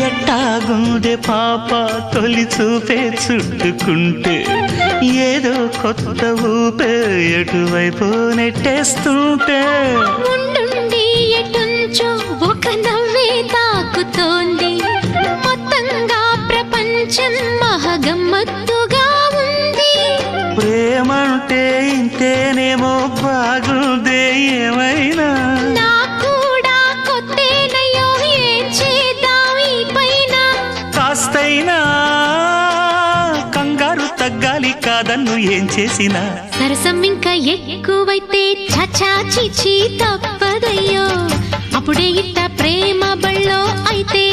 ఎట్టాగుండే పాప తొలి చూపే చుట్టుకుంటే ఏదో కొత్త ఊపే ఎటువైపు నెట్టేస్తుంటే ఉండుండి ఎటుంచో ఒక నవ్వే తాకుతోంది మొత్తంగా ప్రపంచం మహగమ్మత్తుగా ఉంది ప్రేమంటే ఇంతేనేమో బాగుందే ఏమైనా కాస్తైనా కంగారు తగ్గాలి కాదన్ను ఏం చేసినా సరసం ఇంకా ఎక్కువైతే చచా చిచి తప్పదయ్యో అప్పుడే ఇట్ట ప్రేమ బళ్ళో అయితే